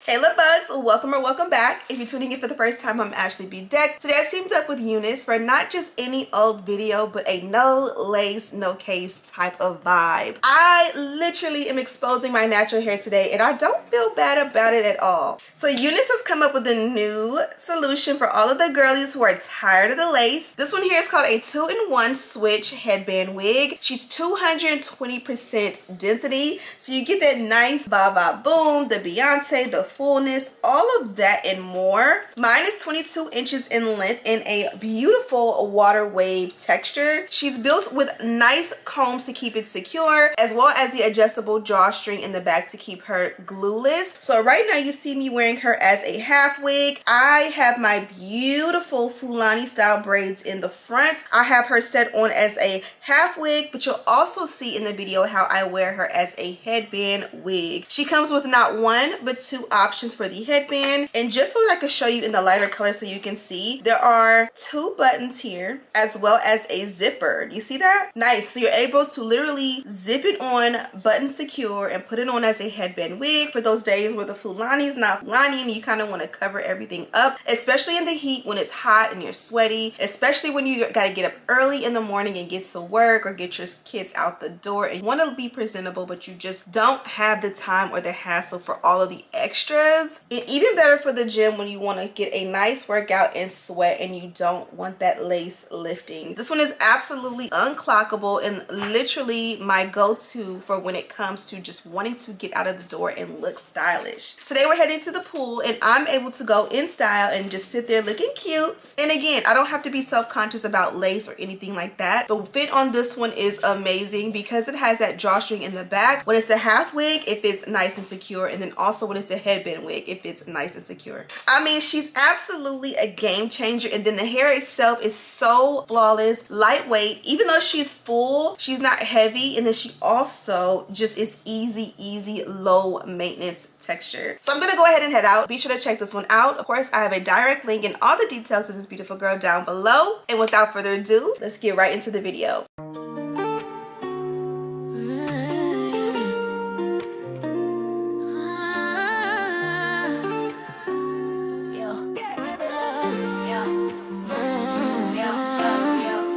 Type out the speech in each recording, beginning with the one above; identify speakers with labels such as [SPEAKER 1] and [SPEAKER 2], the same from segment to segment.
[SPEAKER 1] Hey love bugs, welcome or welcome back. If you're tuning in for the first time, I'm Ashley B. Deck. Today I've teamed up with UNice for not just any old video, but a no lace, no case type of vibe. I literally am exposing my natural hair today and I don't feel bad about it at all. So UNice has come up with a new solution for all of the girlies who are tired of the lace. This one here is called a 2-in-1 switch headband wig. She's 220% density, so you get that nice ba-ba boom, the Beyonce, the fullness, all of that and more. Mine is 22 inches in length in a beautiful water wave texture. She's built with nice combs to keep it secure, as well as the adjustable drawstring in the back to keep her glueless. So right now you see me wearing her as a half wig. I have my beautiful Fulani style braids in the front. I have her set on as a half wig, but you'll also see in the video how I wear her as a headband wig. She comes with not one, but two options for the headband. And just so that I can show you in the lighter color so you can see, there are two buttons here as well as a zipper. You see that? Nice. So you're able to literally zip it on, button secure, and put it on as a headband wig for those days where the Fulani is not Fulani and you kind of want to cover everything up, especially in the heat when it's hot and you're sweaty, especially when you got to get up early in the morning and get to work or get your kids out the door and you want to be presentable, but you just don't have the time or the hassle for all of the extras. And even better for the gym when you want to get a nice workout and sweat and you don't want that lace lifting. This one is absolutely unclockable and literally my go-to for when it comes to just wanting to get out of the door and look stylish. Today we're heading to the pool and I'm able to go in style and just sit there looking cute. And again, I don't have to be self-conscious about lace or anything like that. The fit on this one is amazing because it has that drawstring in the back. When it's a half wig, it fits nice and secure, and then also when it's a headband wig, it fits nice and secure. I mean, she's absolutely a game changer, and then the hair itself is so flawless, lightweight. Even though she's full, she's not heavy, and then she also just is easy, low maintenance texture. So I'm gonna go ahead and head out. Be sure to check this one out. Of course, I have a direct link and all the details to this beautiful girl down below. And without further ado, let's get right into the video.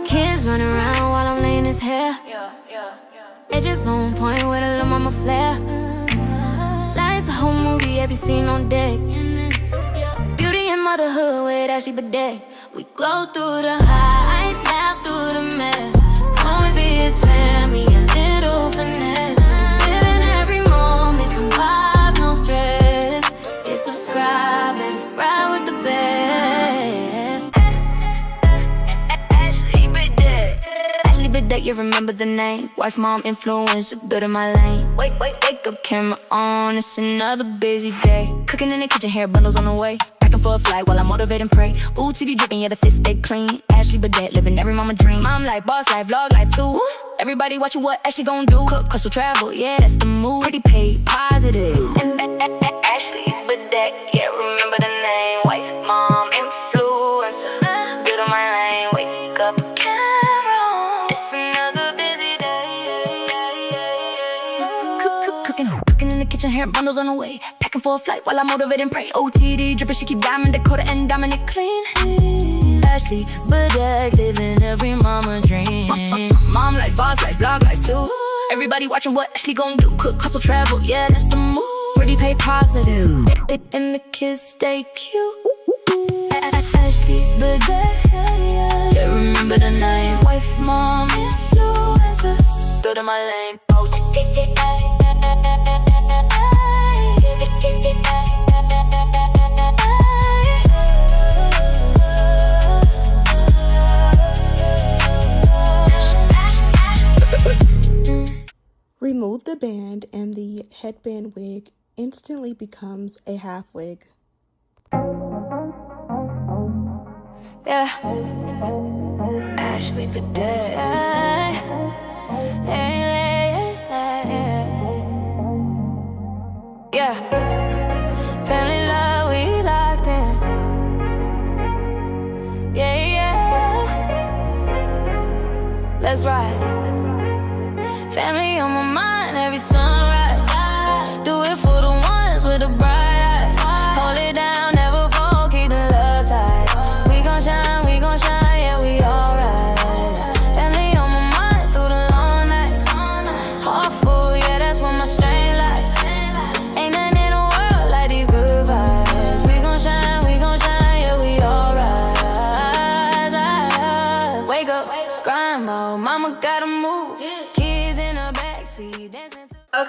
[SPEAKER 2] Kids running around while I'm laying his hair. Edges on point with a little mama flair. Life's a whole movie, every scene on deck. Beauty and motherhood with Ashley Bidet. We glow through the highs, laugh through the mess. One with his family, a little finesse. Living every moment, come vibe, no stress. Hit subscribe and ride with the best. Ashley Bidet, you remember the name. Wife, mom, influencer, good in my lane. Wake up, camera on, it's another busy day. Cooking in the kitchen, hair bundles on the way. For a flight while I motivate and pray. Ooh, TV dripping, yeah, the fit stay clean. Ashley Bidet, living every mama dream. Mom life, boss life, vlog life too. Everybody watching what Ashley gon' do. Cook, hustle, travel, yeah, that's the move. Pretty paid, positive. Ashley Bidet, yeah, remember the name. Wife, mom, influencer, good on my lane. Wake up, camera on, it's another busy day. Cooking in the kitchen, hair bundles on the way. Packing for a flight while I motivate and pray. OTD dripping, she keep diamond, Dakota and Dominic clean. Ashley Bidet, living every mama dream. Mom life, boss life, vlog life too. Everybody watching what Ashley gon' do. Cook, hustle, travel, yeah, that's the move. Pretty pay positive, and the kids stay cute. Ashley Bidet, yeah, remember the name. Wife, mom, influencer, good in my lane.
[SPEAKER 1] Remove the band and the headband wig instantly becomes a half wig.
[SPEAKER 2] Yeah, Ashley Bidet. Yeah, family love, we locked in. Yeah, let's ride. Family on my mind every sunrise. Do it for the ones with the bright eyes.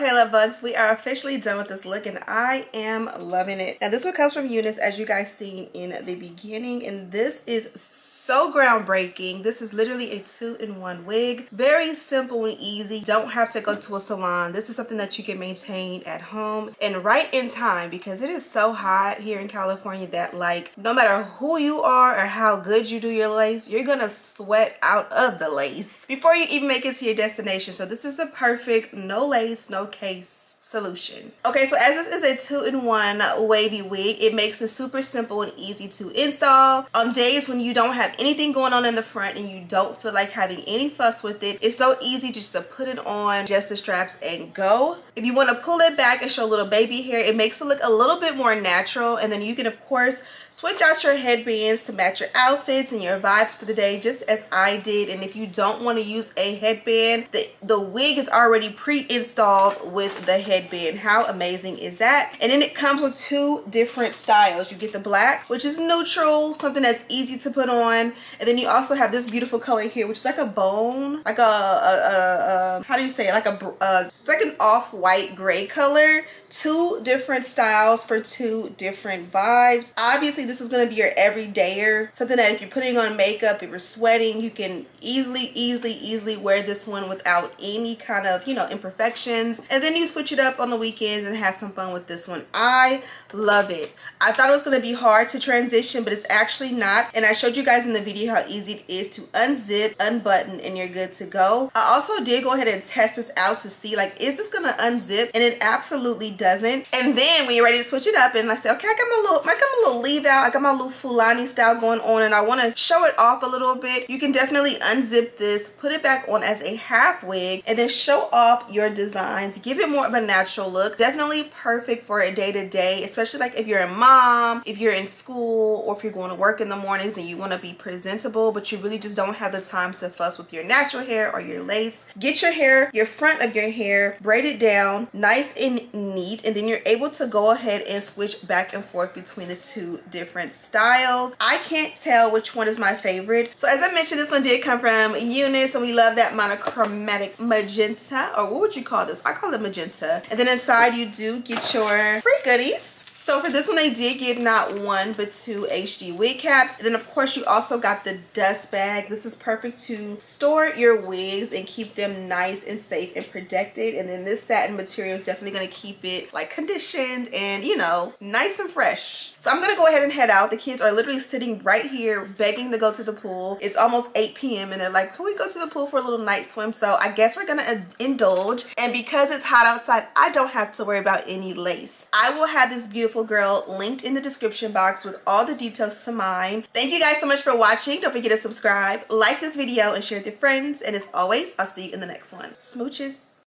[SPEAKER 1] Okay, love bugs, we are officially done with this look and I am loving it. Now this one comes from UNice, as you guys seen in the beginning, and this is so groundbreaking. This is literally a 2-in-1 wig. Very simple and easy. Don't have to go to a salon. This is something that you can maintain at home and right in time, because it is so hot here in California that like no matter who you are or how good you do your lace, you're gonna sweat out of the lace before you even make it to your destination. So this is the perfect no lace, no case solution. Okay, so as this is a 2-in-1 wavy wig, it makes it super simple and easy to install. On days when you don't have anything going on in the front and you don't feel like having any fuss with it, it's so easy just to put it on, just the straps and go. If you want to pull it back and show a little baby hair, it makes it look a little bit more natural, and then you can of course switch out your headbands to match your outfits and your vibes for the day, just as I did. And if you don't want to use a headband, the wig is already pre-installed with the headband. How amazing is that? And then it comes with 2 different styles. You get the black, which is neutral, something that's easy to put on, and then you also have this beautiful color here, which is like a bone, like a how do you say it? Like it's like an off-white gray color. 2 different styles for 2 different vibes. Obviously this is going to be your everydayer, something that if you're putting on makeup, if you're sweating, you can easily wear this one without any kind of, you know, imperfections. And then you switch it up on the weekends and have some fun with this one. I love it. I thought it was going to be hard to transition, but it's actually not. And I showed you guys in the video how easy it is to unzip, unbutton, and you're good to go. I also did go ahead and test this out to see like, is this going to unzip? And it absolutely doesn't. And then when you're ready to switch it up, and I say, okay, I got my little leave out, I got my little Fulani style going on, and I want to show it off a little bit. You can definitely unzip this, put it back on as a half wig, and then show off your design to give it more of a natural look. Definitely perfect for a day-to-day, especially like if you're a mom, if you're in school, or if you're going to work in the mornings and you want to be presentable, but you really just don't have the time to fuss with your natural hair or your lace. Get your hair, your front of your hair, braid it down nice and neat, and then you're able to go ahead and switch back and forth between the 2 different styles. I can't tell which one is my favorite. So as I mentioned, this one did come from UNice, and we love that monochromatic magenta, or what would you call this? I call it magenta. And then inside you do get your free goodies. So for this one, they did give not 1 but 2 HD wig caps. And then of course you also got the dust bag. This is perfect to store your wigs and keep them nice and safe and protected. And then this satin material is definitely going to keep it like conditioned and, you know, nice and fresh. So I'm going to go ahead and head out. The kids are literally sitting right here begging to go to the pool. It's almost 8 p.m. and they're like, can we go to the pool for a little night swim? So I guess we're going to indulge. And because it's hot outside, I don't have to worry about any lace. I will have this beautiful girl linked in the description box with all the details to mine. Thank you guys so much for watching. Don't forget to subscribe, like this video, and share with your friends. And as always, I'll see you in the next one. Smooches.